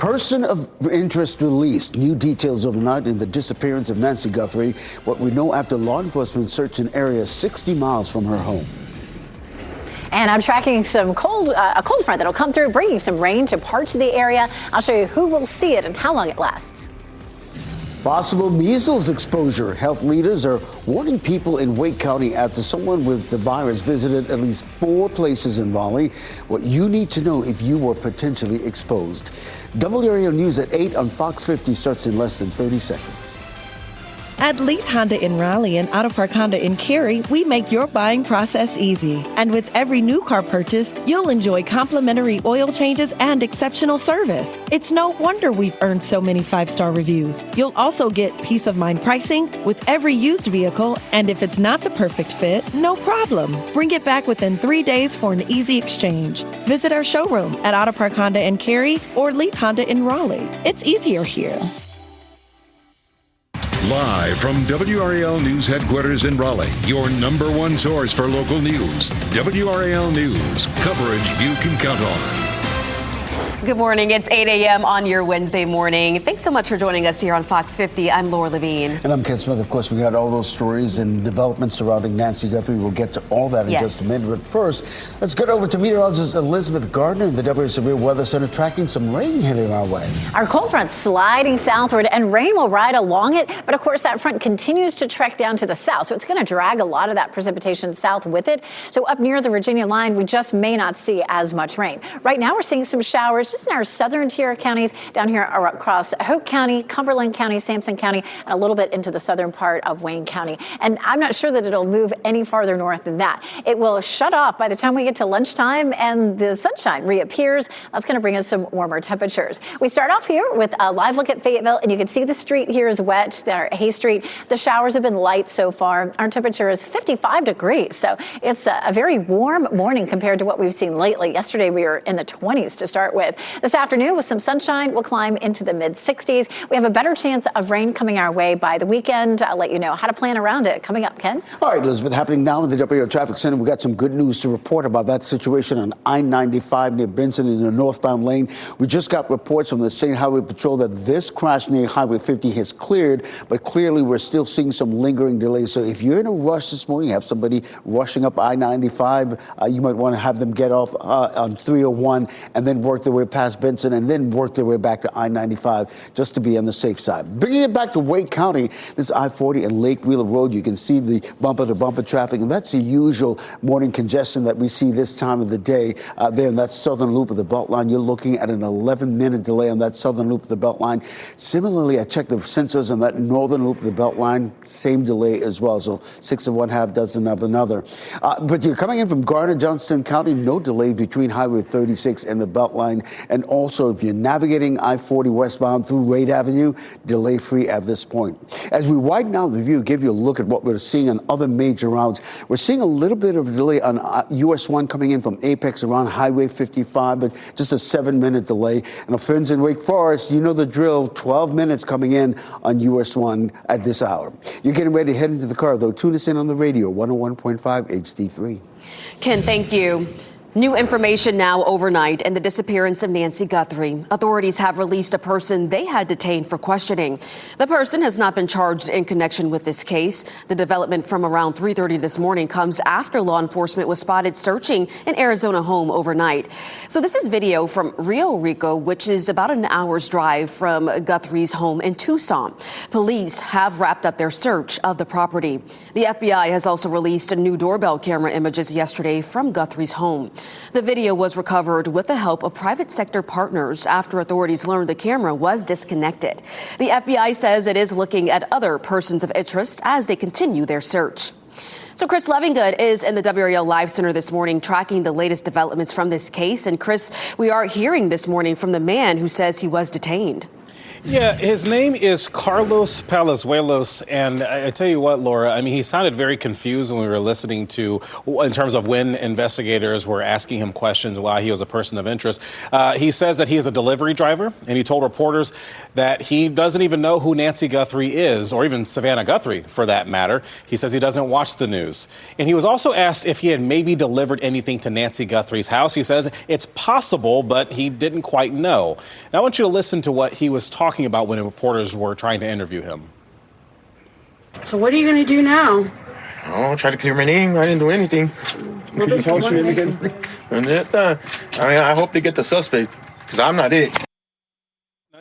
Person of interest released. New details overnight in the disappearance of Nancy Guthrie. What we know after law enforcement searched an area 60 miles from her home. And I'm tracking some a cold front that'll come through, bringing some rain to parts of the area. I'll show you who will see it and how long it lasts. Possible measles exposure. Health leaders are warning people in Wake County after someone with the virus visited at least 4 places in Raleigh. What you need to know if you were potentially exposed. WRAL News at 8 on Fox 50 starts in less than 30 seconds. At Leith Honda in Raleigh and Auto Park Honda in Cary, we make your buying process easy. And with every new car purchase, you'll enjoy complimentary oil changes and exceptional service. It's no wonder we've earned so many 5-star reviews. You'll also get peace of mind pricing with every used vehicle, and if it's not the perfect fit, no problem. Bring it back within 3 days for an easy exchange. Visit our showroom at Auto Park Honda in Cary or Leith Honda in Raleigh. It's easier here. Live from WRAL News Headquarters in Raleigh, your #1 source for local news. WRAL News, coverage you can count on. Good morning. It's 8 a.m. on your Wednesday morning. Thanks so much for joining us here on Fox 50. I'm Laura Levine. And I'm Ken Smith. Of course, we got all those stories and developments surrounding Nancy Guthrie. We'll get to all that in just a minute. But first, let's get over to meteorologist Elizabeth Gardner in the WRAL Severe Weather Center, tracking some rain heading our way. Our cold front sliding southward, and rain will ride along it. But of course, that front continues to trek down to the south, so it's going to drag a lot of that precipitation south with it. So up near the Virginia line, we just may not see as much rain. Right now, we're seeing some showers just in our southern tier counties down here across Hoke County, Cumberland County, Sampson County, and a little bit into the southern part of Wayne County. And I'm not sure that it'll move any farther north than that. It will shut off by the time we get to lunchtime and the sunshine reappears. That's going to bring us some warmer temperatures. We start off here with a live look at Fayetteville, and you can see the street here is wet, our Hay Street. The showers have been light so far. Our temperature is 55 degrees, so it's a very warm morning compared to what we've seen lately. Yesterday we were in the 20s to start with. This afternoon, with some sunshine, we'll climb into the mid-60s. We have a better chance of rain coming our way by the weekend. I'll let you know how to plan around it coming up, Ken. All right, Elizabeth, happening now in the WRAL Traffic Center. We got some good news to report about that situation on I-95 near Benson in the northbound lane. We just got reports from the State Highway Patrol that this crash near Highway 50 has cleared, but clearly we're still seeing some lingering delays. So if you're in a rush this morning, you have somebody rushing up I-95, you might want to have them get off on 301 and then work their way past Benson and then work their way back to I-95 just to be on the safe side. Bringing it back to Wake County, this I-40 and Lake Wheeler Road, you can see the bumper-to-bumper traffic, and that's the usual morning congestion that we see this time of the day there in that southern loop of the Beltline. You're looking at an 11-minute delay on that southern loop of the Beltline. Similarly, I checked the sensors on that northern loop of the Beltline, same delay as well, so 6 of one, half dozen of another. But you're coming in from Garner, Johnston County, no delay between Highway 36 and the Beltline, and also if you're navigating I-40 westbound through Raid Avenue, delay-free at this point. As we widen out the view, give you a look at what we're seeing on other major routes. We're seeing a little bit of a delay on US 1 coming in from Apex around Highway 55, but just a 7-minute delay. And our friends in Wake Forest, you know the drill, 12 minutes coming in on US 1 at this hour. You're getting ready to head into the car, though. Tune us in on the radio, 101.5 HD3. Ken, thank you. New information now overnight and the disappearance of Nancy Guthrie. Authorities have released a person they had detained for questioning. The person has not been charged in connection with this case. The development from around 3:30 this morning comes after law enforcement was spotted searching an Arizona home overnight. So this is video from Rio Rico, which is about an hour's drive from Guthrie's home in Tucson. Police have wrapped up their search of the property. The FBI has also released new doorbell camera images yesterday from Guthrie's home. The video was recovered with the help of private sector partners after authorities learned the camera was disconnected. The FBI says it is looking at other persons of interest as they continue their search. So Chris Levingood is in the WRAL Live Center this morning tracking the latest developments from this case. And Chris, we are hearing this morning from the man who says he was detained. Yeah, his name is Carlos Palazuelos, and I tell you what, Laura, I mean, he sounded very confused when we were listening to, in terms of when investigators were asking him questions why he was a person of interest. He says that he is a delivery driver, and he told reporters that he doesn't even know who Nancy Guthrie is, or even Savannah Guthrie, for that matter. He says he doesn't watch the news. And he was also asked if he had maybe delivered anything to Nancy Guthrie's house. He says it's possible, but he didn't quite know. Now, I want you to listen to what he was talking about when the reporters were trying to interview him. So what are you going to do now? Oh, try to clear my name. I didn't do anything. Well, Can you tell us your name again? I hope they get the suspect, because I'm not it.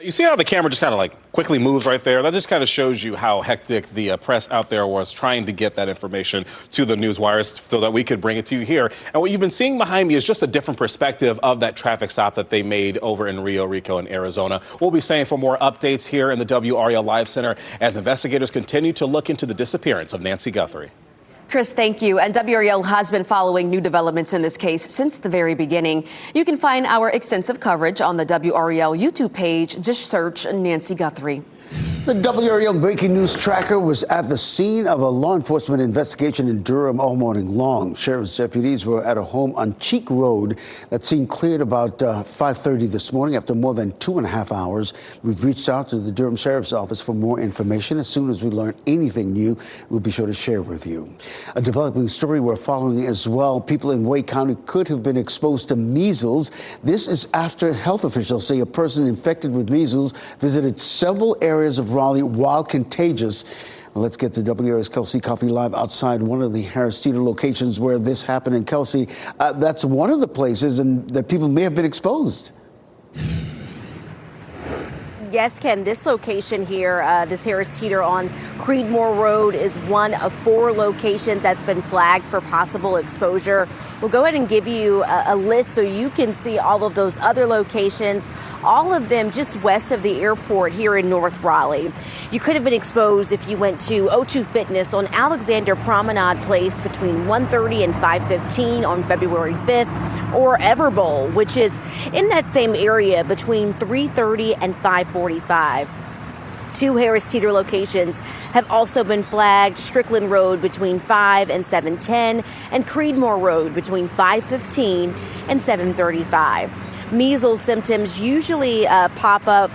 You see how the camera just kind of like quickly moves right there? That just kind of shows you how hectic the press out there was trying to get that information to the news wires so that we could bring it to you here. And what you've been seeing behind me is just a different perspective of that traffic stop that they made over in Rio Rico in Arizona. We'll be staying for more updates here in the WRAL Live Center as investigators continue to look into the disappearance of Nancy Guthrie. Chris, thank you. And WRAL has been following new developments in this case since the very beginning. You can find our extensive coverage on the WRAL YouTube page. Just search Nancy Guthrie. The WRAL breaking news tracker was at the scene of a law enforcement investigation in Durham all morning long. Sheriff's deputies were at a home on Cheek Road. That scene cleared about 5:30 this morning after more than 2.5 hours. We've reached out to the Durham Sheriff's Office for more information. As soon as we learn anything new, we'll be sure to share with you. A developing story we're following as well. People in Wake County could have been exposed to measles. This is after health officials say a person infected with measles visited several areas of Raleigh while contagious. Let's get to WRAL's Kelsey Coffey live outside one of the Harris Teeter locations where this happened. And Kelsey, that's one of the places and that people may have been exposed. Yes, Ken, this location here, this Harris Teeter on Creedmoor Road, is one of 4 locations that's been flagged for possible exposure. We'll go ahead and give you a list so you can see all of those other locations, all of them just west of the airport here in North Raleigh. You could have been exposed if you went to O2 Fitness on Alexander Promenade Place between 1:30 and 5:15 on February 5th, or Everbowl, which is in that same area between 3:30 and 5:45. 2 Harris Teeter locations have also been flagged: Strickland Road between 5 and 7:10 and Creedmoor Road between 5:15 and 7:35. Measles symptoms usually pop up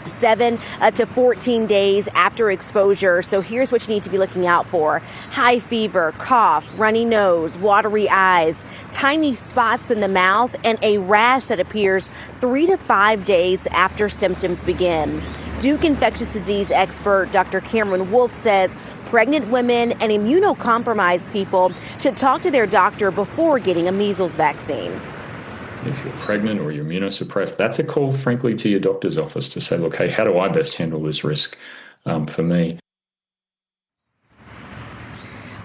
7 to 14 days after exposure. So here's what you need to be looking out for: high fever, cough, runny nose, watery eyes, tiny spots in the mouth, and a rash that appears 3 to 5 days after symptoms begin. Duke infectious disease expert Dr. Cameron Wolf says pregnant women and immunocompromised people should talk to their doctor before getting a measles vaccine. If you're pregnant or you're immunosuppressed, that's a call, frankly, to your doctor's office to say, look, hey, how do I best handle this risk for me?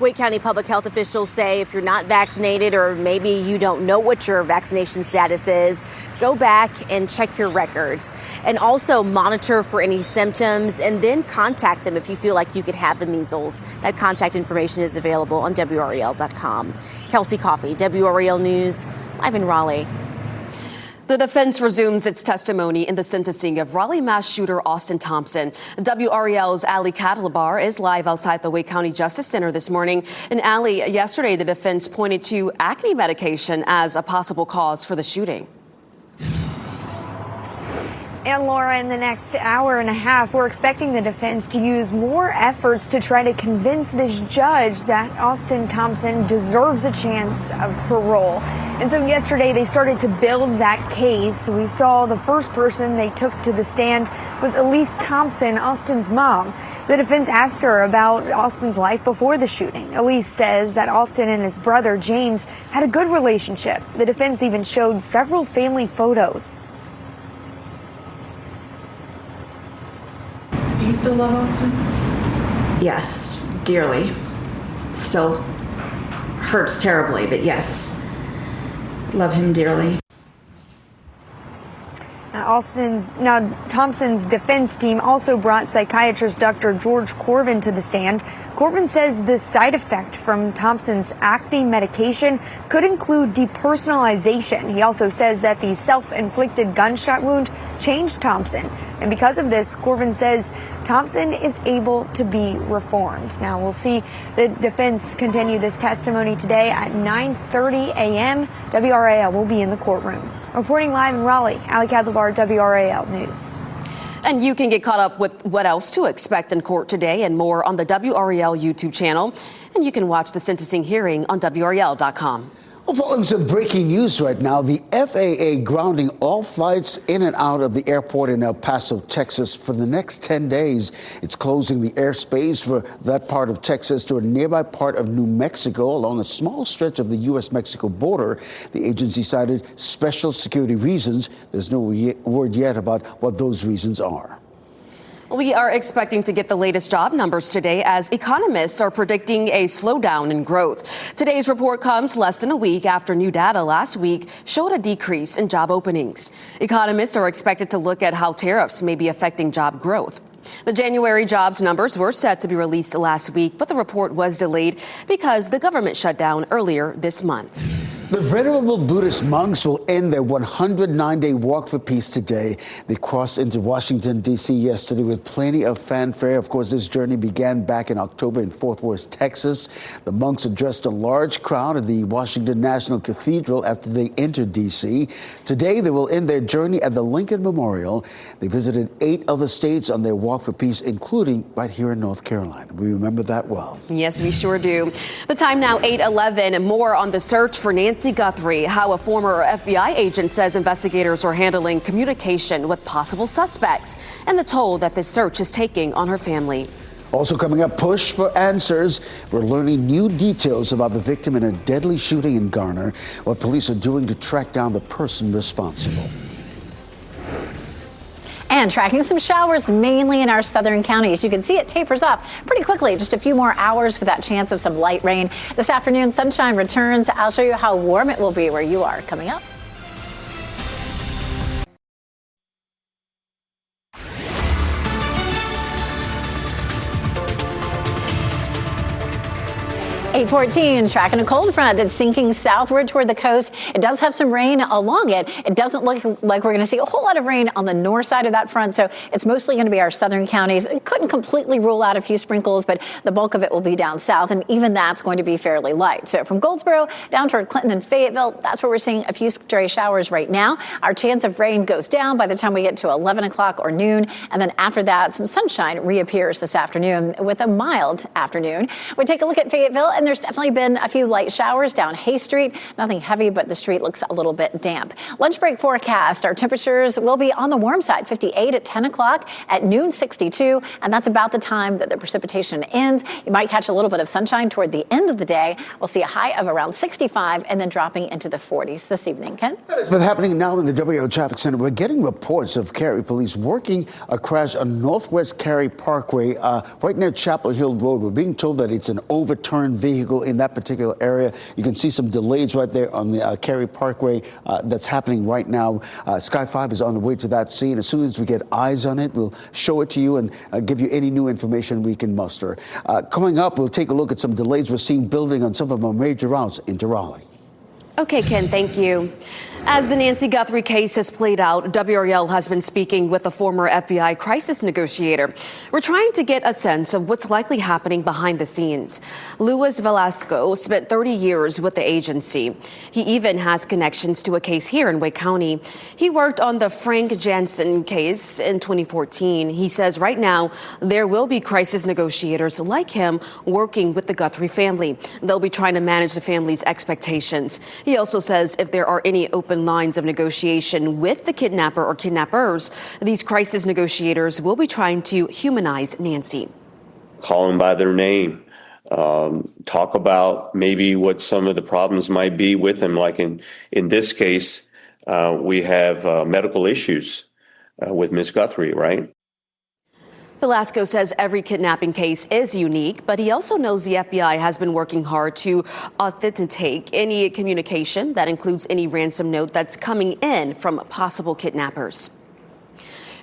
Wake County public health officials say if you're not vaccinated, or maybe you don't know what your vaccination status is, go back and check your records, and also monitor for any symptoms, and then contact them if you feel like you could have the measles. That contact information is available on WRAL.com. Kelsey Coffey, WRAL News, live in Raleigh. The defense resumes its testimony in the sentencing of Raleigh mass shooter Austin Thompson. WRAL's Ali Catalabar is live outside the Wake County Justice Center this morning. And Ali, yesterday the defense pointed to acne medication as a possible cause for the shooting. And Laura, in the next hour and a half, we're expecting the defense to use more efforts to try to convince this judge that Austin Thompson deserves a chance of parole. And so yesterday they started to build that case. We saw the first person they took to the stand was Elise Thompson, Austin's mom. The defense asked her about Austin's life before the shooting. Elise says that Austin and his brother James had a good relationship. The defense even showed several family photos. Do you still love Austin? Yes, dearly. Still hurts terribly, but yes, love him dearly. Thompson's defense team also brought psychiatrist Dr. George Corvin to the stand. Corvin says the side effect from Thompson's acne medication could include depersonalization. He also says that the self-inflicted gunshot wound changed Thompson. And because of this, Corvin says Thompson is able to be reformed. Now, we'll see the defense continue this testimony today at 9:30 a.m. WRAL will be in the courtroom. Reporting live in Raleigh, Ali Kadlabar, WRAL News. And you can get caught up with what else to expect in court today and more on the WRAL YouTube channel. And you can watch the sentencing hearing on WRAL.com. Well, following some breaking news right now, the FAA grounding all flights in and out of the airport in El Paso, Texas for the next 10 days. It's closing the airspace for that part of Texas to a nearby part of New Mexico along a small stretch of the U.S.-Mexico border. The agency cited special security reasons. There's no word yet about what those reasons are. We are expecting to get the latest job numbers today as economists are predicting a slowdown in growth. Today's report comes less than a week after new data last week showed a decrease in job openings. Economists are expected to look at how tariffs may be affecting job growth. The January jobs numbers were set to be released last week, but the report was delayed because the government shut down earlier this month. The venerable Buddhist monks will end their 109-day walk for peace today. They crossed into Washington, D.C. yesterday with plenty of fanfare. Of course, this journey began back in October in Fort Worth, Texas. The monks addressed a large crowd at the Washington National Cathedral after they entered D.C. Today, they will end their journey at the Lincoln Memorial. They visited 8 other states on their walk for peace, including right here in North Carolina. We remember that well. Yes, we sure do. The time now, 8:11. More on the search for Nancy Guthrie, how a former FBI agent says investigators are handling communication with possible suspects, and the toll that this search is taking on her family. Also coming up, push for answers. We're learning new details about the victim in a deadly shooting in Garner, what police are doing to track down the person responsible. And tracking some showers mainly in our southern counties. You can see it tapers off pretty quickly, just a few more hours with that chance of some light rain. This afternoon, sunshine returns. I'll show you how warm it will be where you are coming up. 8:14, tracking a cold front that's sinking southward toward the coast. It does have some rain along it. It doesn't look like we're going to see a whole lot of rain on the north side of that front, so it's mostly going to be our southern counties. It couldn't completely rule out a few sprinkles, but the bulk of it will be down south, and even that's going to be fairly light. So from Goldsboro down toward Clinton and Fayetteville, that's where we're seeing a few stray showers right now. Our chance of rain goes down by the time we get to 11 o'clock or noon, and then after that, some sunshine reappears this afternoon with a mild afternoon. We take a look at Fayetteville, and there's definitely been a few light showers down Hay Street. Nothing heavy, but the street looks a little bit damp. Lunch break forecast. Our temperatures will be on the warm side, 58 at 10 o'clock, at noon 62, and that's about the time that the precipitation ends. You might catch a little bit of sunshine toward the end of the day. We'll see a high of around 65 and then dropping into the 40s this evening. Ken? That is what's happening now in the WRAL Traffic Center. We're getting reports of Cary police working a crash on Northwest Cary Parkway right near Chapel Hill Road. We're being told that it's an overturned vehicle in that particular area. You can see some delays right there on the Cary Parkway that's happening right now. Sky 5 is on the way to that scene. As soon as we get eyes on it, we'll show it to you and give you any new information we can muster. Coming up, we'll take a look at some delays we're seeing building on some of our major routes into Raleigh. Okay, Ken, thank you. As the Nancy Guthrie case has played out, WRAL has been speaking with a former FBI crisis negotiator. We're trying to get a sense of what's likely happening behind the scenes. Luis Velasco spent 30 years with the agency. He even has connections to a case here in Wake County. He worked on the Frank Jansen case in 2014. He says right now there will be crisis negotiators like him working with the Guthrie family. They'll be trying to manage the family's expectations. He also says if there are any open lines of negotiation with the kidnapper or kidnappers, these crisis negotiators will be trying to humanize Nancy. Call them by their name. Talk about maybe what some of the problems might be with them. Like in this case, we have medical issues with Miss Guthrie, right? Velasco says every kidnapping case is unique, but he also knows the FBI has been working hard to authenticate any communication that includes any ransom note that's coming in from possible kidnappers.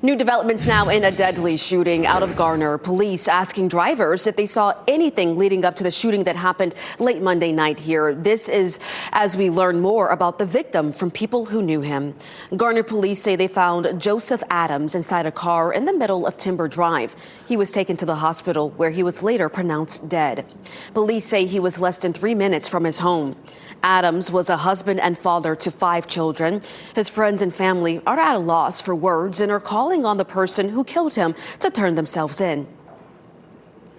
New developments now in a deadly shooting out of Garner. Police asking drivers if they saw anything leading up to the shooting that happened late Monday night here. This is as we learn more about the victim from people who knew him. Garner police say they found Joseph Adams inside a car in the middle of Timber Drive. He was taken to the hospital where he was later pronounced dead. Police say he was less than 3 minutes from his home. Adams was a husband and father to 5 children. His friends and family are at a loss for words and are calling on the person who killed him to turn themselves in.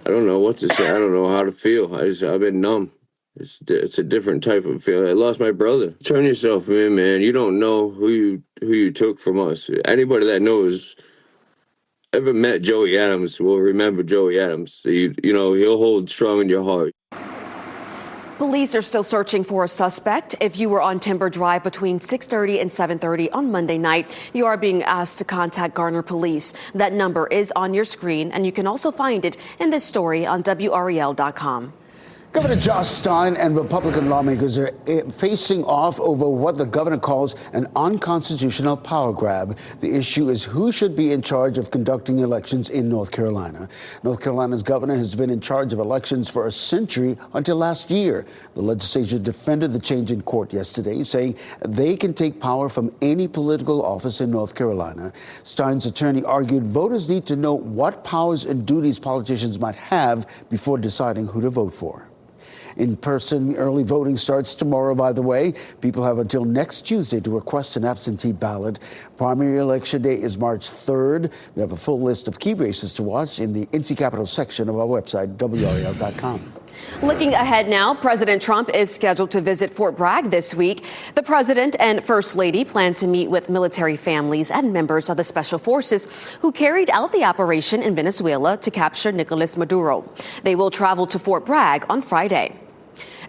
I don't know what to say. I don't know how to feel. I've been numb. It's a different type of feeling. I lost my brother. Turn yourself in, man. You don't know who you took from us. Anybody that knows, ever met Joey Adams will remember Joey Adams. You know, he'll hold strong in your heart. Police are still searching for a suspect. If you were on Timber Drive between 6:30 and 7:30 on Monday night, you are being asked to contact Garner Police. That number is on your screen, and you can also find it in this story on WRAL.com. Governor Josh Stein and Republican lawmakers are facing off over what the governor calls an unconstitutional power grab. The issue is who should be in charge of conducting elections in North Carolina. North Carolina's governor has been in charge of elections for a century until last year. The legislature defended the change in court yesterday, saying they can take power from any political office in North Carolina. Stein's attorney argued voters need to know what powers and duties politicians might have before deciding who to vote for. In-person early voting starts tomorrow, by the way. People have until next Tuesday to request an absentee ballot. Primary election day is March 3rd. We have a full list of key races to watch in the NC Capitol section of our website, WRAL.com. Looking ahead now, President Trump is scheduled to visit Fort Bragg this week. The president and first lady plan to meet with military families and members of the special forces who carried out the operation in Venezuela to capture Nicolas Maduro. They will travel to Fort Bragg on Friday.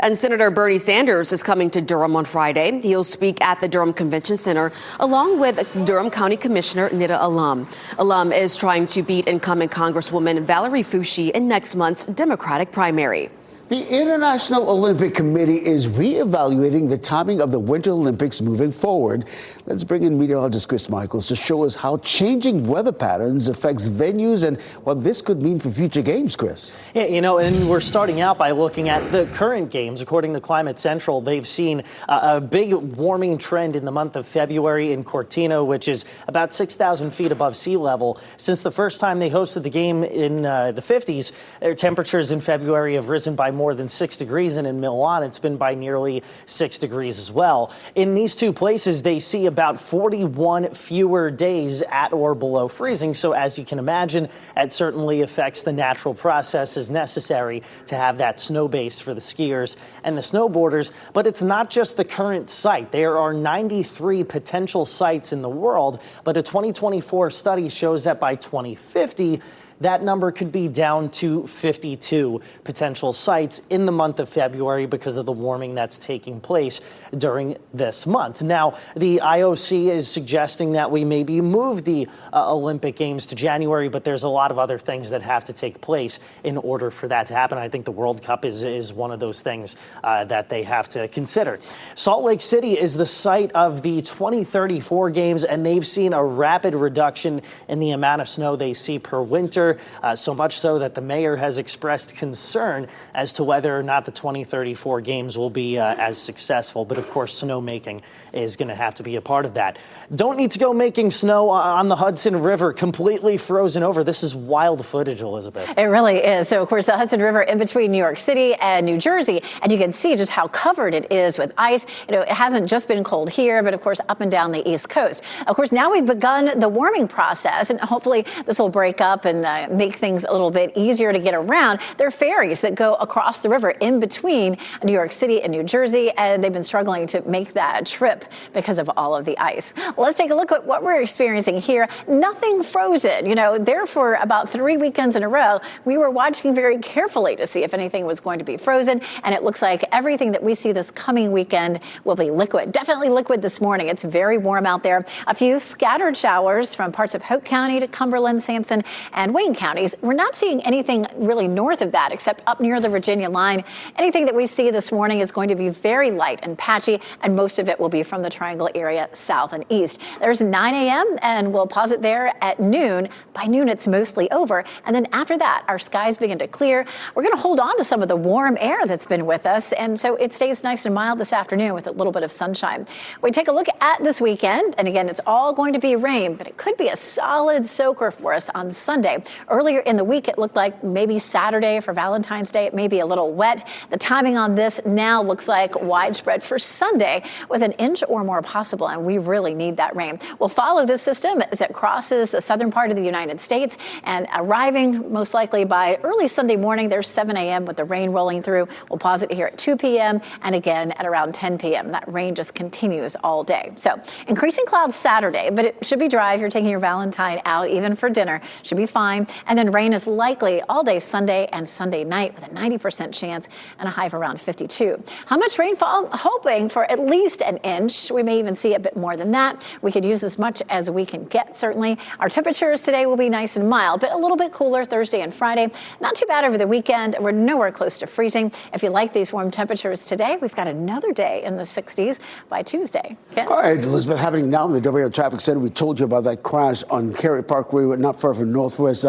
And Senator Bernie Sanders is coming to Durham on Friday. He'll speak at the Durham Convention Center along with Durham County Commissioner Nita Alum. Alum is trying to beat incumbent Congresswoman Valerie Foushee in next month's Democratic primary. The International Olympic Committee is reevaluating the timing of the Winter Olympics moving forward. Let's bring in meteorologist Chris Michaels to show us how changing weather patterns affects venues and what this could mean for future games, Chris. Yeah, you know, and we're starting out by looking at the current games. According to Climate Central, they've seen a big warming trend in the month of February in Cortina, which is about 6,000 feet above sea level. Since the first time they hosted the game in the 50s, their temperatures in February have risen by more than 6 degrees, and in Milan it's been by nearly 6 degrees as well. In these two places, they see about 41 fewer days at or below freezing. So as you can imagine, it certainly affects the natural processes necessary to have that snow base for the skiers and the snowboarders. But it's not just the current site. There are 93 potential sites in the world, but a 2024 study shows that by 2050, that number could be down to 52 potential sites in the month of February because of the warming that's taking place during this month. Now, the IOC is suggesting that we maybe move the Olympic Games to January, but there's a lot of other things that have to take place in order for that to happen. I think the World Cup is one of those things that they have to consider. Salt Lake City is the site of the 2034 Games, and they've seen a rapid reduction in the amount of snow they see per winter. So much so that the mayor has expressed concern as to whether or not the 2034 Games will be as successful. But of course, snowmaking is going to have to be a part of that. Don't need to go making snow on the Hudson River, completely frozen over. This is wild footage, Elizabeth. It really is. So, of course, the Hudson River in between New York City and New Jersey, and you can see just how covered it is with ice. You know, it hasn't just been cold here, but of course, up and down the East Coast. Of course, now we've begun the warming process, and hopefully this will break up and make things a little bit easier to get around. There are ferries that go across the river in between New York City and New Jersey, and they've been struggling to make that trip because of all of the ice. Let's take a look at what we're experiencing here. Nothing frozen. You know, there for about 3 weekends in a row, we were watching very carefully to see if anything was going to be frozen, and it looks like everything that we see this coming weekend will be liquid. Definitely liquid this morning. It's very warm out there. A few scattered showers from parts of Hope County to Cumberland, Sampson, and Wayne surrounding counties, we're not seeing anything really north of that except up near the Virginia line. Anything that we see this morning is going to be very light and patchy, and most of it will be from the Triangle area south and east. There's 9 a.m. and we'll pause it there at noon. By noon, it's mostly over. And then after that, our skies begin to clear. We're going to hold on to some of the warm air that's been with us. And so it stays nice and mild this afternoon with a little bit of sunshine. We take a look at this weekend. And again, it's all going to be rain, but it could be a solid soaker for us on Sunday. Earlier in the week, it looked like maybe Saturday for Valentine's Day. It may be a little wet. The timing on this now looks like widespread for Sunday with an inch or more possible. And we really need that rain. We'll follow this system as it crosses the southern part of the United States and arriving most likely by early Sunday morning. There's 7 a.m. with the rain rolling through. We'll pause it here at 2 p.m. and again at around 10 p.m. That rain just continues all day. So increasing clouds Saturday, but it should be dry if you're taking your Valentine out, even for dinner. Should be fine. And then rain is likely all day Sunday and Sunday night with a 90% chance and a high of around 52. How much rainfall? Hoping for at least an inch. We may even see a bit more than that. We could use as much as we can get, certainly. Our temperatures today will be nice and mild, but a little bit cooler Thursday and Friday. Not too bad over the weekend. We're nowhere close to freezing. If you like these warm temperatures today, we've got another day in the 60s by Tuesday. Ken? All right, Elizabeth, happening now in the WRAL Traffic Center. We told you about that crash on Cary Parkway, not far from Northwest,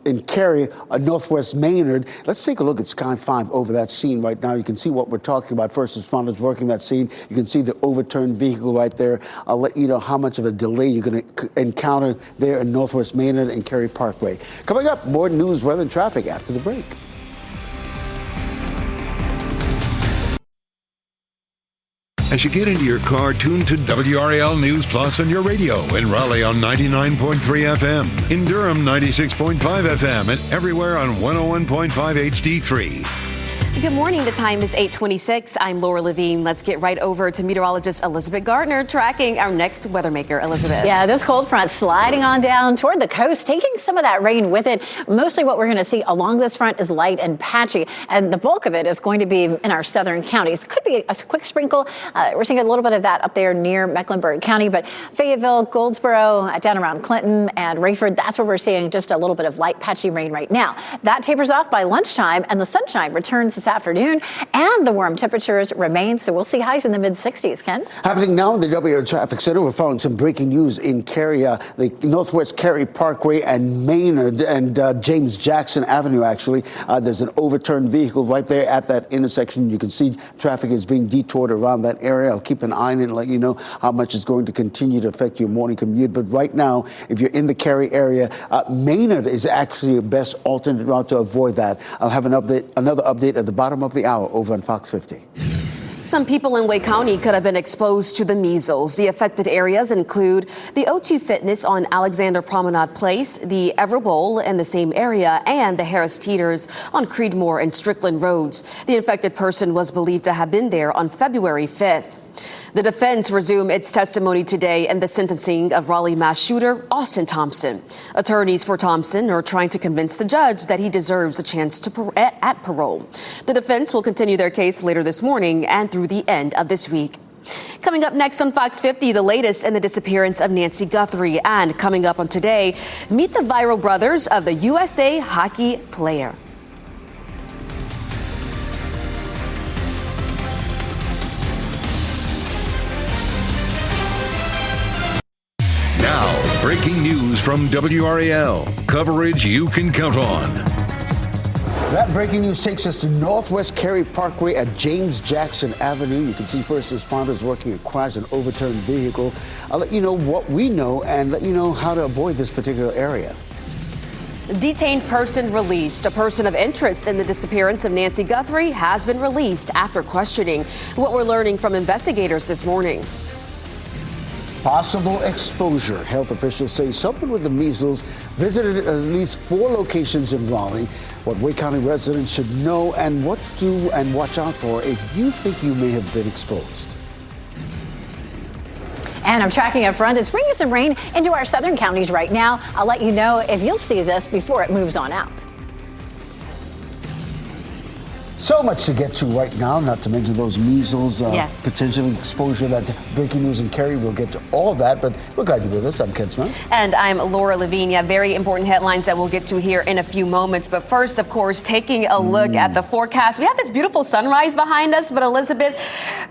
in Cary, Northwest Maynard. Let's take a look at Sky 5 over that scene right now. You can see what we're talking about. First responders working that scene. You can see the overturned vehicle right there. I'll let you know how much of a delay you're going to encounter there in Northwest Maynard and Cary Parkway. Coming up, more news, weather, and traffic after the break. As you get into your car, tune to WRAL News Plus on your radio. In Raleigh on 99.3 FM. In Durham, 96.5 FM. And everywhere on 101.5 HD3. Good morning. The time is 8:26. I'm Laura Levine. Let's get right over to meteorologist Elizabeth Gardner tracking our next weather maker, Elizabeth. Yeah, this cold front sliding on down toward the coast, taking some of that rain with it. Mostly what we're going to see along this front is light and patchy, and the bulk of it is going to be in our southern counties. Could be a quick sprinkle. We're seeing a little bit of that up there near Mecklenburg County, but Fayetteville, Goldsboro, down around Clinton and Rayford, that's where we're seeing just a little bit of light patchy rain right now. That tapers off by lunchtime, and the sunshine returns this afternoon, and the warm temperatures remain, so we'll see highs in the mid-60s. Ken? Happening now in the WRAL Traffic Center, we're following some breaking news in Cary, the Northwest Cary Parkway and Maynard and James Jackson Avenue, actually. There's an overturned vehicle right there at that intersection. You can see traffic is being detoured around that area. I'll keep an eye on it and let you know how much is going to continue to affect your morning commute. But right now, if you're in the Cary area, Maynard is actually the best alternate route to avoid that. I'll have another update at the bottom of the hour over on Fox 50. Some people in Wake County could have been exposed to the measles. The affected areas include the O2 Fitness on Alexander Promenade Place, the Ever Bowl in the same area, and the Harris Teeters on Creedmoor and Strickland Roads. The infected person was believed to have been there on February 5th. The defense resumed its testimony today in the sentencing of Raleigh mass shooter Austin Thompson. Attorneys for Thompson are trying to convince the judge that he deserves a chance at parole. The defense will continue their case later this morning and through the end of this week. Coming up next on Fox 50, the latest in the disappearance of Nancy Guthrie. And coming up on Today, meet the viral brothers of the USA hockey player. Now, breaking news from WRAL. Coverage you can count on. That breaking news takes us to Northwest Cary Parkway at James Jackson Avenue. You can see first responders working across an overturned vehicle. I'll let you know what we know and let you know how to avoid this particular area. Detained person released. A person of interest in the disappearance of Nancy Guthrie has been released after questioning. What we're learning from investigators this morning. Possible exposure. Health officials say someone with the measles visited at least 4 locations in Raleigh. What Wake County residents should know and what to do and watch out for if you think you may have been exposed. And I'm tracking a front that's bringing some rain into our southern counties right now. I'll let you know if you'll see this before it moves on out. So much to get to right now, not to mention those measles, Yes. potential exposure, that breaking news in Kerry. We'll get to all of that, but we're glad you're with us. I'm Ken Smith. And I'm Laura Lavinia. Very important headlines that we'll get to here in a few moments. But first, of course, taking a look at the forecast. We have this beautiful sunrise behind us, but Elizabeth,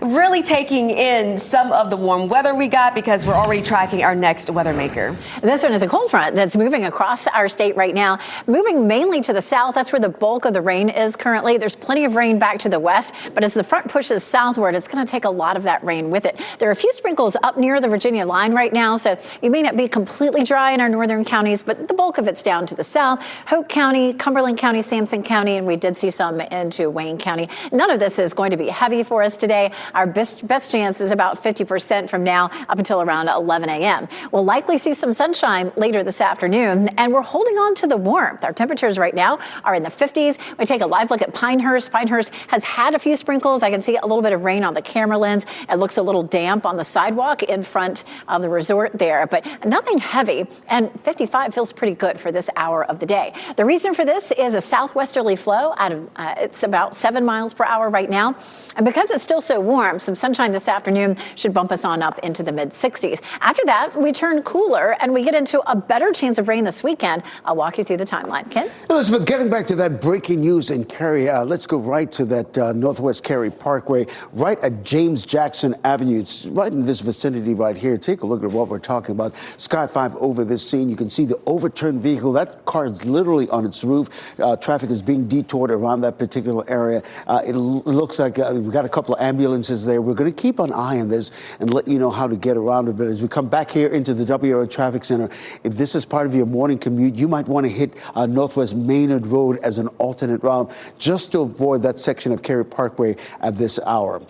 really taking in some of the warm weather we got because we're already tracking our next weather maker. This one is a cold front that's moving across our state right now, moving mainly to the south. That's where the bulk of the rain is currently. There's plenty of rain back to the west, but as the front pushes southward, it's going to take a lot of that rain with it. There are a few sprinkles up near the Virginia line right now, so you may not be completely dry in our northern counties, but the bulk of it's down to the south. Hope County, Cumberland County, Sampson County, and we did see some into Wayne County. None of this is going to be heavy for us today. Our best chance is about 50% from now up until around 11 a.m. We'll likely see some sunshine later this afternoon, and we're holding on to the warmth. Our temperatures right now are in the 50s. We take a live look at Pinehurst. Pinehurst has had a few sprinkles. I can see a little bit of rain on the camera lens. It looks a little damp on the sidewalk in front of the resort there, but nothing heavy, and 55 feels pretty good for this hour of the day. The reason for this is a southwesterly flow out of, it's about 7 miles per hour right now. And because it's still so warm, some sunshine this afternoon should bump us on up into the mid 60s. After that, we turn cooler and we get into a better chance of rain this weekend. I'll walk you through the timeline. Ken? Elizabeth, getting back to that breaking news in Kerry, let's go right to that Northwest Kerry Parkway, right at James Jackson Avenue. It's right in this vicinity right here. Take a look at what we're talking about. Sky 5 over this scene. You can see the overturned vehicle. That car is literally on its roof. Traffic is being detoured around that particular area. It looks like we've got a couple of ambulances there. We're going to keep an eye on this and let you know how to get around it. But as we come back here into the WRAL Traffic Center, if this is part of your morning commute, you might want to hit Northwest Maynard Road as an alternate route just to avoid that section of Kerry Parkway at this hour.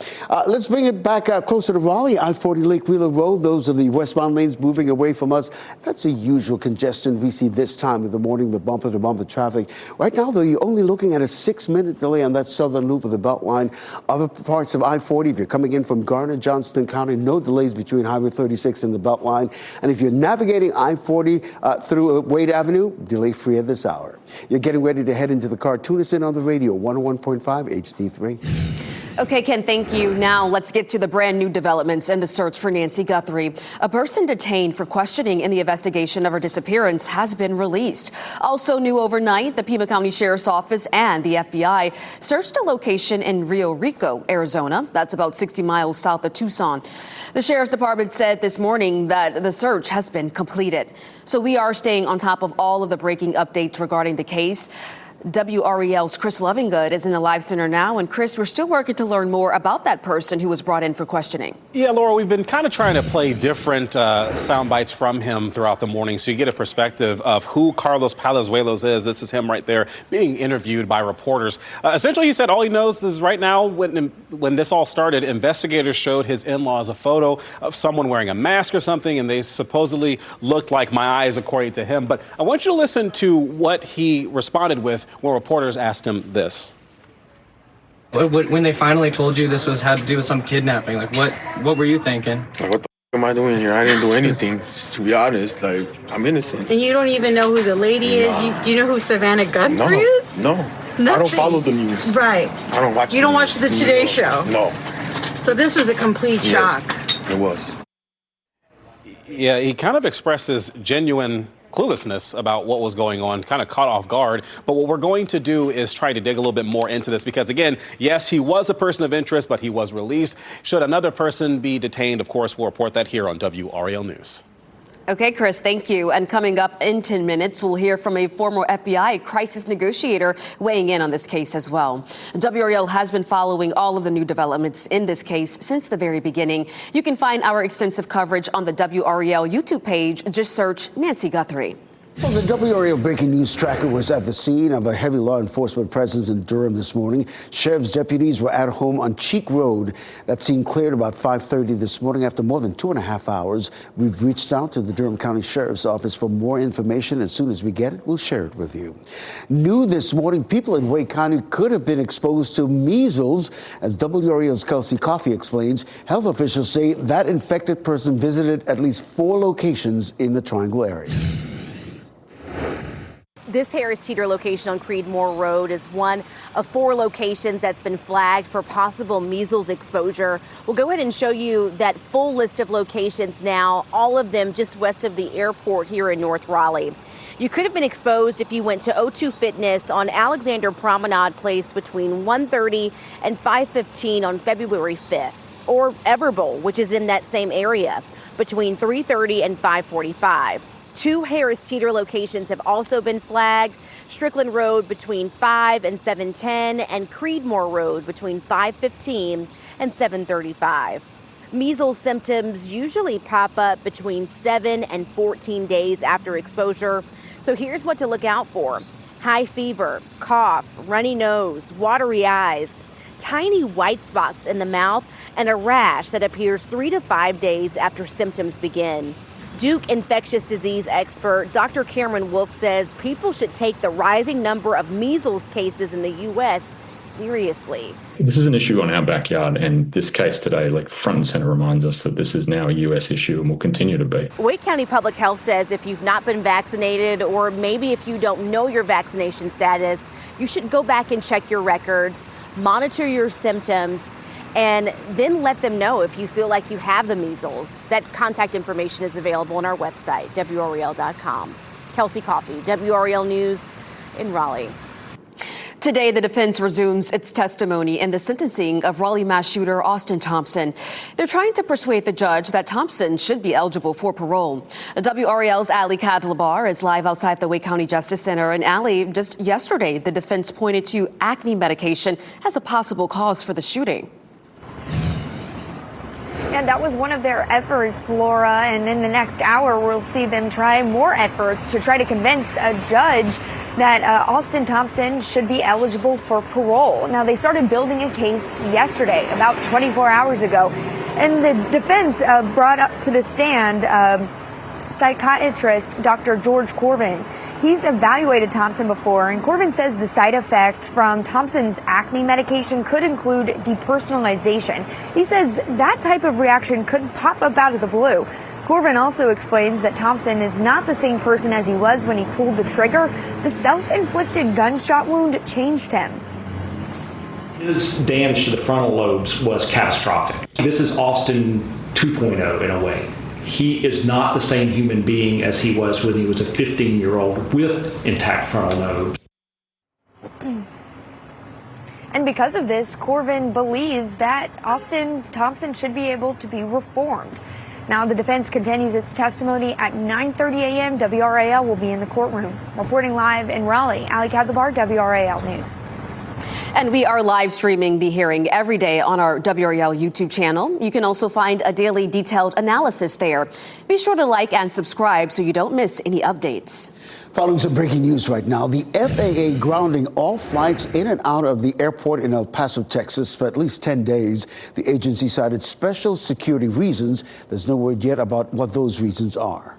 Let's bring it back closer to Raleigh, I-40 Lake Wheeler Road. Those are the westbound lanes moving away from us. That's the usual congestion we see this time of the morning, the bumper-to-bumper traffic. Right now, though, you're only looking at a 6-minute delay on that southern loop of the Beltline. Other parts of I-40, if you're coming in from Garner, Johnston County, no delays between Highway 36 and the Beltline. And if you're navigating I-40 through Wade Avenue, delay-free at this hour. You're getting ready to head into the car. Tune us in on the radio, 101.5 HD3. Okay, Ken, thank you. Now let's get to the brand new developments in the search for Nancy Guthrie. A person detained for questioning in the investigation of her disappearance has been released. Also new overnight, the Pima County Sheriff's Office and the FBI searched a location in Rio Rico, Arizona. That's about 60 miles south of Tucson. The Sheriff's Department said this morning that the search has been completed. So we are staying on top of all of the breaking updates regarding the case. WRAL's Chris Lovingood is in the live center now. And Chris, we're still working to learn more about that person who was brought in for questioning. Yeah, Laura, we've been kind of trying to play different sound bites from him throughout the morning so you get a perspective of who Carlos Palazuelos is. This is him right there being interviewed by reporters. Essentially, he said all he knows is right now when this all started, investigators showed his in-laws a photo of someone wearing a mask or something, and they supposedly looked like my eyes, according to him. But I want you to listen to what he responded with when reporters asked him this. When they finally told you this had to do with some kidnapping, like what were you thinking? Like, what the am I doing here? I didn't do anything. To be honest, like, I'm innocent. And you don't even know who the lady is? Do you know who Savannah Guthrie is? No. Nothing. I don't follow the news. Right. I don't watch. You don't watch the Today Show? No. So this was a complete shock. It was. Yeah, he kind of expresses genuine cluelessness about what was going on, kind of caught off guard. But what we're going to do is try to dig a little bit more into this because, again, yes, he was a person of interest, but he was released. Should another person be detained, of course, we'll report that here on WRAL News. Okay, Chris, thank you. And coming up in 10 minutes, we'll hear from a former FBI crisis negotiator weighing in on this case as well. WRAL has been following all of the new developments in this case since the very beginning. You can find our extensive coverage on the WRAL YouTube page. Just search Nancy Guthrie. Well, the WRAL breaking news tracker was at the scene of a heavy law enforcement presence in Durham this morning. Sheriff's deputies were at home on Cheek Road. That scene cleared about 5:30 this morning. After more than 2.5 hours, we've reached out to the Durham County Sheriff's Office for more information. As soon as we get it, we'll share it with you. New this morning, people in Wake County could have been exposed to measles. As WRAL's Kelsey Coffey explains, health officials say that infected person visited at least 4 locations in the Triangle area. This Harris Teeter location on Creedmoor Road is one of 4 locations that's been flagged for possible measles exposure. We'll go ahead and show you that full list of locations now, all of them just west of the airport here in North Raleigh. You could have been exposed if you went to O2 Fitness on Alexander Promenade Place between 1:30 and 5:15 on February 5th, or Everbowl, which is in that same area, between 3:30 and 5:45. 2 Harris Teeter locations have also been flagged: Strickland Road between 5 and 7:10 and Creedmoor Road between 5:15 and 7:35. Measles symptoms usually pop up between 7 and 14 days after exposure. So here's what to look out for: high fever, cough, runny nose, watery eyes, tiny white spots in the mouth, and a rash that appears 3 to 5 days after symptoms begin. Duke infectious disease expert Dr. Cameron Wolf says people should take the rising number of measles cases in the U.S. seriously. This is an issue on our backyard, and this case today, front and center, reminds us that this is now a U.S. issue and will continue to be. Wake County Public Health says if you've not been vaccinated, or maybe if you don't know your vaccination status, you should go back and check your records, monitor your symptoms, and then let them know if you feel like you have the measles. That contact information is available on our website, WRAL.com. Kelsey Coffey, WRAL News in Raleigh. Today, the defense resumes its testimony in the sentencing of Raleigh mass shooter Austin Thompson. They're trying to persuade the judge that Thompson should be eligible for parole. WRAL's Ali Kadlabar is live outside the Wake County Justice Center. And Ali, just yesterday, the defense pointed to acne medication as a possible cause for the shooting. And that was one of their efforts, Laura. And in the next hour, we'll see them try more efforts to try to convince a judge that Austin Thompson should be eligible for parole. Now, they started building a case yesterday, about 24 hours ago. And the defense brought up to the stand psychiatrist Dr. George Corvin. He's evaluated Thompson before, and Corvin says the side effect from Thompson's acne medication could include depersonalization. He says that type of reaction could pop up out of the blue. Corvin also explains that Thompson is not the same person as he was when he pulled the trigger. The self-inflicted gunshot wound changed him. His damage to the frontal lobes was catastrophic. This is Austin 2.0 in a way. He is not the same human being as he was when he was a 15-year-old with intact frontal lobes. And because of this, Corvin believes that Austin Thompson should be able to be reformed. Now, the defense continues its testimony at 9:30 a.m. WRAL will be in the courtroom. Reporting live in Raleigh, Ali Kadlabar, WRAL News. And we are live streaming the hearing every day on our WRAL YouTube channel. You can also find a daily detailed analysis there. Be sure to like and subscribe so you don't miss any updates. Following some breaking news right now, the FAA grounding all flights in and out of the airport in El Paso, Texas for at least 10 days. The agency cited special security reasons. There's no word yet about what those reasons are.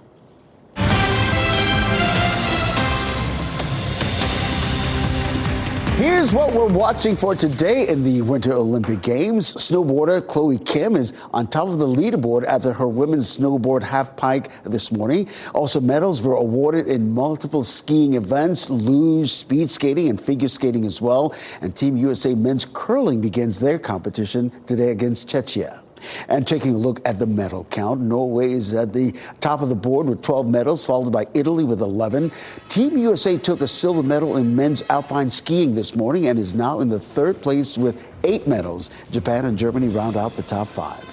Here's what we're watching for today in the Winter Olympic Games. Snowboarder Chloe Kim is on top of the leaderboard after her women's snowboard half-pipe this morning. Also, medals were awarded in multiple skiing events, luge, speed skating, and figure skating as well. And Team USA men's curling begins their competition today against Czechia. And taking a look at the medal count, Norway is at the top of the board with 12 medals, followed by Italy with 11. Team USA took a silver medal in men's alpine skiing this morning and is now in the third place with 8 medals. Japan and Germany round out the top 5.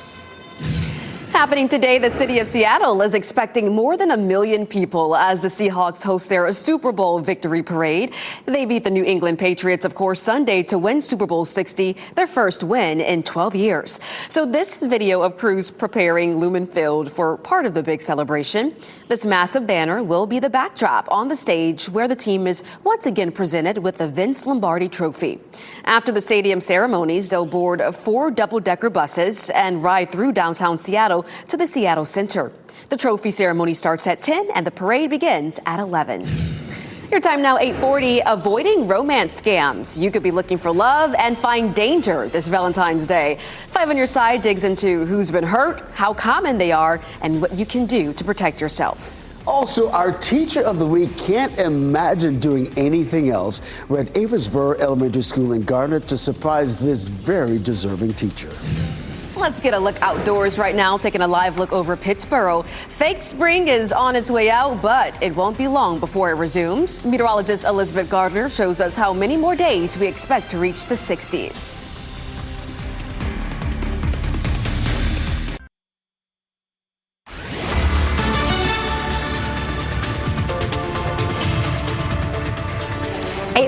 Happening today, the city of Seattle is expecting more than 1 million people as the Seahawks host their Super Bowl victory parade. They beat the New England Patriots, of course, Sunday to win Super Bowl 60, their first win in 12 years. So this is video of crews preparing Lumen Field for part of the big celebration. This massive banner will be the backdrop on the stage where the team is once again presented with the Vince Lombardi Trophy. After the stadium ceremonies, they'll board 4 double-decker buses and ride through downtown Seattle to the Seattle Center. The trophy ceremony starts at 10 and the parade begins at 11. Your time now, 8:40. Avoiding romance scams. You could be looking for love and find danger this Valentine's Day. 5 on your side digs into who's been hurt, how common they are, and what you can do to protect yourself. Also, our teacher of the week can't imagine doing anything else. We're at Aversboro Elementary School in Garnet to surprise this very deserving teacher. Let's get a look outdoors right now, taking a live look over Pittsboro. Fake spring is on its way out, but it won't be long before it resumes. Meteorologist Elizabeth Gardner shows us how many more days we expect to reach the 60s.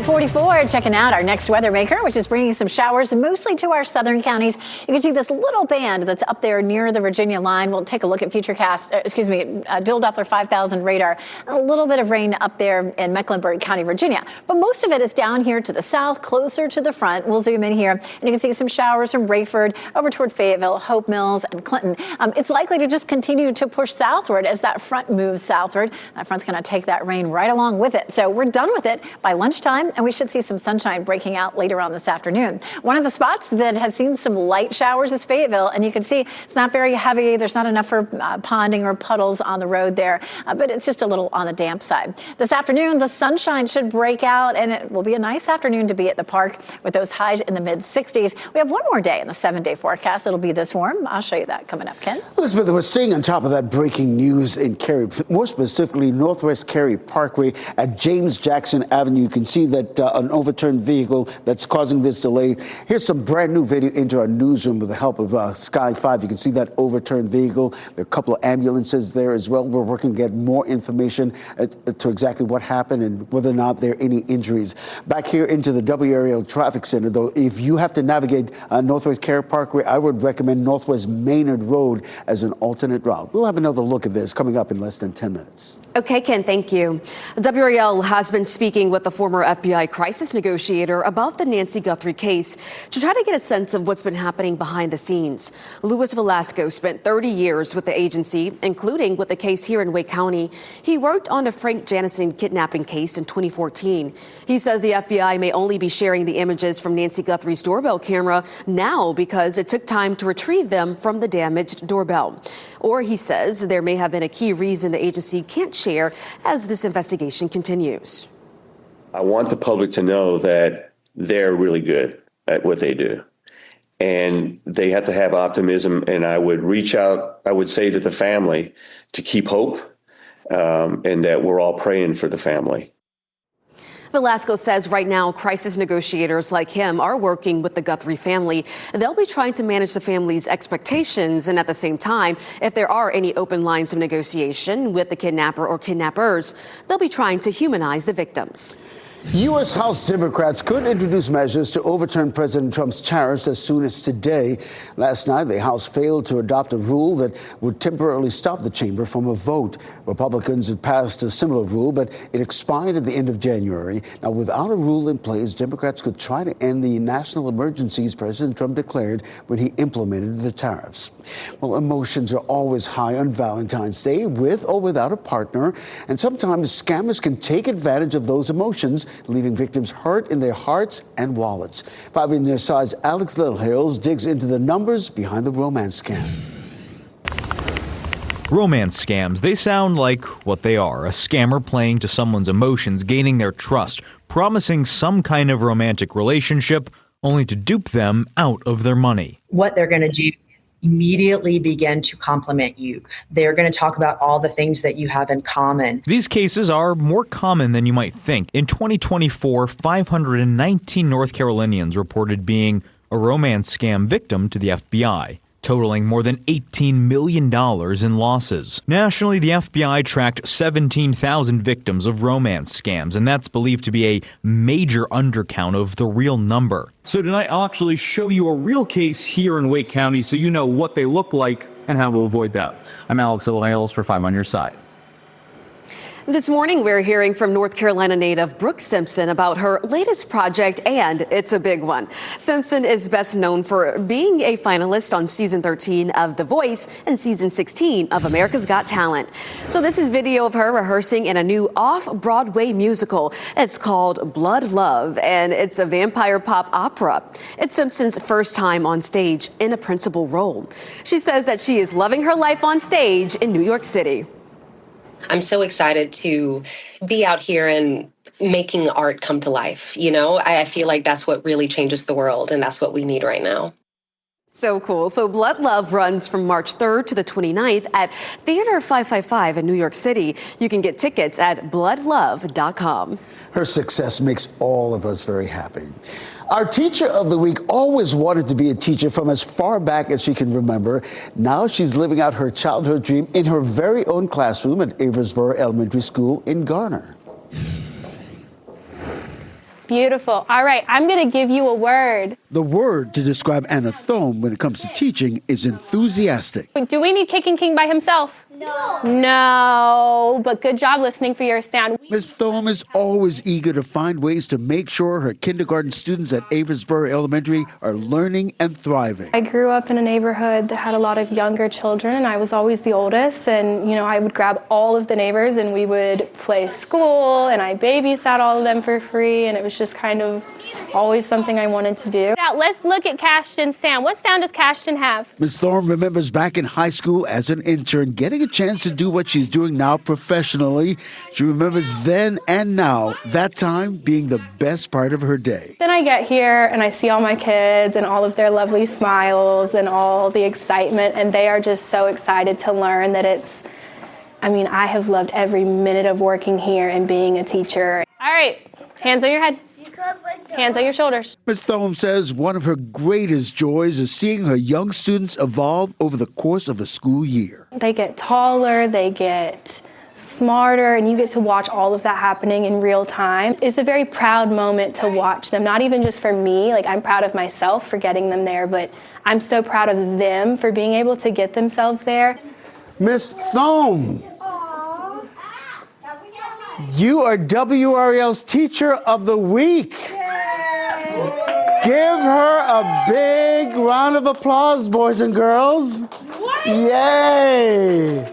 .44, checking out our next weather maker, which is bringing some showers mostly to our southern counties. You can see this little band that's up there near the Virginia line. We'll take a look at Dill Doppler 5000 radar. A little bit of rain up there in Mecklenburg County, Virginia. But most of it is down here to the south, closer to the front. We'll zoom in here, and you can see some showers from Rayford over toward Fayetteville, Hope Mills, and Clinton. It's likely to just continue to push southward as that front moves southward. That front's going to take that rain right along with it. So we're done with it by lunchtime, and we should see some sunshine breaking out later on this afternoon. One of the spots that has seen some light showers is Fayetteville, and you can see it's not very heavy. There's not enough for ponding or puddles on the road there, but it's just a little on the damp side. This afternoon, the sunshine should break out, and it will be a nice afternoon to be at the park with those highs in the mid-60s. We have one more day in the 7-day forecast. It'll be this warm. I'll show you that coming up, Ken. Elizabeth, we're staying on top of that breaking news in Cary, more specifically Northwest Cary Parkway at James Jackson Avenue. You can see that an overturned vehicle that's causing this delay. Here's some brand new video into our newsroom with the help of Sky 5. You can see that overturned vehicle. There are a couple of ambulances there as well. We're working to get more information to exactly what happened and whether or not there are any injuries. Back here into the WRAL Traffic Center, though, if you have to navigate Northwest Cary Parkway, I would recommend Northwest Maynard Road as an alternate route. We'll have another look at this coming up in less than 10 minutes. Okay, Ken, thank you. WRAL has been speaking with the former FBI crisis negotiator about the Nancy Guthrie case to try to get a sense of what's been happening behind the scenes. Luis Velasco spent 30 years with the agency, including with the case here in Wake County. He worked on a Frank Jannison kidnapping case in 2014. He says the FBI may only be sharing the images from Nancy Guthrie's doorbell camera now because it took time to retrieve them from the damaged doorbell. Or he says there may have been a key reason the agency can't share as this investigation continues. I want the public to know that they're really good at what they do. And they have to have optimism. And I would reach out, I would say to the family to keep hope and that we're all praying for the family. Velasco says right now crisis negotiators like him are working with the Guthrie family. They'll be trying to manage the family's expectations. And at the same time, if there are any open lines of negotiation with the kidnapper or kidnappers, they'll be trying to humanize the victims. U.S. House Democrats could introduce measures to overturn President Trump's tariffs as soon as today. Last night, the House failed to adopt a rule that would temporarily stop the chamber from a vote. Republicans had passed a similar rule, but it expired at the end of January. Now, without a rule in place, Democrats could try to end the national emergencies President Trump declared when he implemented the tariffs. Well, emotions are always high on Valentine's Day, with or without a partner, and sometimes scammers can take advantage of those emotions, leaving victims hurt in their hearts and wallets. 5 News size Alex Littlehills digs into the numbers behind the romance scam. Romance scams, they sound like what they are, a scammer playing to someone's emotions, gaining their trust, promising some kind of romantic relationship, only to dupe them out of their money. What they're going to do immediately begin to compliment you. They're going to talk about all the things that you have in common. These cases are more common than you might think. In 2024, 519 North Carolinians reported being a romance scam victim to the FBI, totaling more than $18 million in losses. Nationally, the FBI tracked 17,000 victims of romance scams, and that's believed to be a major undercount of the real number. So tonight, I'll actually show you a real case here in Wake County so you know what they look like and how to avoid that. I'm Alex Littlehills for 5 on Your Side. This morning, we're hearing from North Carolina native Brooke Simpson about her latest project, and it's a big one. Simpson is best known for being a finalist on season 13 of The Voice and season 16 of America's Got Talent. So this is video of her rehearsing in a new off-Broadway musical. It's called Blood Love, and it's a vampire pop opera. It's Simpson's first time on stage in a principal role. She says that she is loving her life on stage in New York City. I'm so excited to be out here and making art come to life. You know, I feel like that's what really changes the world, and that's what we need right now. So cool. So Blood Love runs from March 3rd to the 29th at Theater 555 in New York City. You can get tickets at bloodlove.com. Her success makes all of us very happy. Our teacher of the week always wanted to be a teacher from as far back as she can remember. Now she's living out her childhood dream in her very own classroom at Aversboro Elementary School in Garner. Beautiful. All right, I'm going to give you a word. The word to describe Anna Thome when it comes to teaching is enthusiastic. Do we need Kicking King by himself? No, but good job listening for your sound. Ms. Thome is always eager to find ways to make sure her kindergarten students at Aversboro Elementary are learning and thriving. I grew up in a neighborhood that had a lot of younger children, and I was always the oldest. And, you know, I would grab all of the neighbors and we would play school, and I babysat all of them for free. And it was just kind of always something I wanted to do. Now, let's look at Cashton's sound. What sound does Cashton have? Ms. Thome remembers back in high school as an intern getting a chance to do what she's doing now professionally. She remembers then and now, that time being the best part of her day. Then I get here and I see all my kids and all of their lovely smiles and all the excitement, and they are just so excited to learn that I have loved every minute of working here and being a teacher. All right, hands on your head. Hands on your shoulders. Ms. Thome says one of her greatest joys is seeing her young students evolve over the course of a school year. They get taller, they get smarter, and you get to watch all of that happening in real time. It's a very proud moment to watch them, not even just for me. Like, I'm proud of myself for getting them there, but I'm so proud of them for being able to get themselves there. Ms. Thome, you are WRAL's Teacher of the Week. Give her a big round of applause, boys and girls. Yay!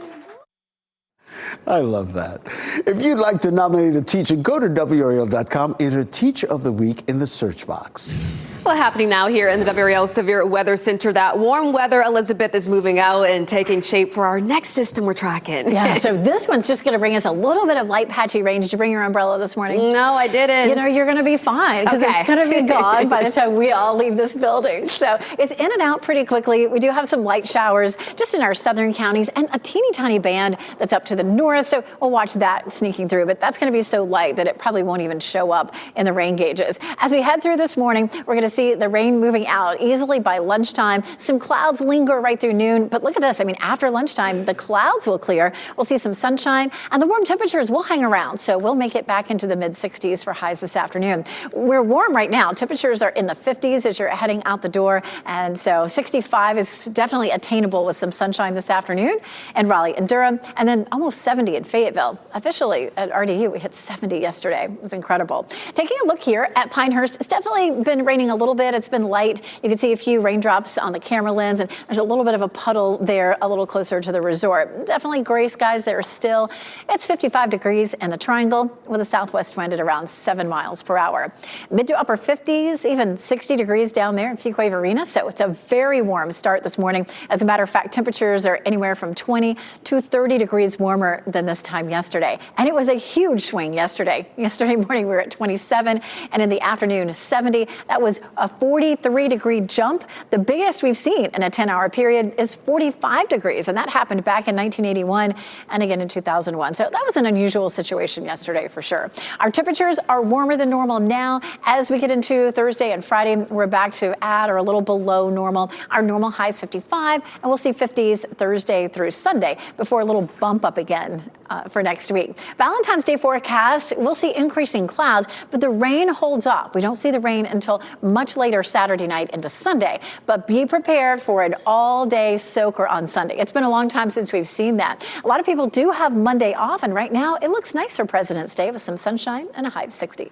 I love that. If you'd like to nominate a teacher, go to WRAL.com, enter Teacher of the Week in the search box. Well, happening now here in the WRAL Severe Weather Center, that warm weather, Elizabeth, is moving out and taking shape for our next system we're tracking. Yeah, so this one's just going to bring us a little bit of light patchy rain. Did you bring your umbrella this morning? No, I didn't. You know, you're going to be fine because it's going to be gone by the time we all leave this building. So it's in and out pretty quickly. We do have some light showers just in our southern counties and a teeny tiny band that's up to the north. So we'll watch that sneaking through. But that's going to be so light that it probably won't even show up in the rain gauges. As we head through this morning, we're going to see the rain moving out easily by lunchtime. Some clouds linger right through noon. But look at this. I mean, after lunchtime, the clouds will clear. We'll see some sunshine and the warm temperatures will hang around. So we'll make it back into the mid 60s for highs this afternoon. We're warm right now. Temperatures are in the 50s as you're heading out the door. And so 65 is definitely attainable with some sunshine this afternoon in Raleigh and Durham. And then almost 70 in Fayetteville. Officially at RDU, we hit 70 yesterday. It was incredible. Taking a look here at Pinehurst, it's definitely been raining a little bit. It's been light. You can see a few raindrops on the camera lens, and there's a little bit of a puddle there a little closer to the resort. Definitely gray skies there still. It's 55 degrees in the Triangle with a southwest wind at around 7 miles per hour. Mid to upper 50s, even 60 degrees down there in Fuquay Arena. So it's a very warm start this morning. As a matter of fact, temperatures are anywhere from 20 to 30 degrees warmer than this time yesterday. And it was a huge swing yesterday. Yesterday morning, we were at 27, and in the afternoon, 70. That was a 43-degree jump. The biggest we've seen in a 10-hour period is 45 degrees, and that happened back in 1981 and again in 2001. So that was an unusual situation yesterday for sure. Our temperatures are warmer than normal now. As we get into Thursday and Friday, we're back to at or a little below normal. Our normal high is 55, and we'll see 50s Thursday through Sunday before a little bump up again for next week. Valentine's Day forecast, we'll see increasing clouds, but the rain holds off. We don't see the rain until much later Saturday night into Sunday, but be prepared for an all-day soaker on Sunday. It's been a long time since we've seen that. A lot of people do have Monday off, and right now it looks nice for President's Day with some sunshine and a high of 60.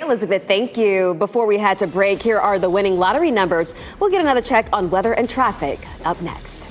Elizabeth, thank you. Before we had to break, here are the winning lottery numbers. We'll get another check on weather and traffic up next.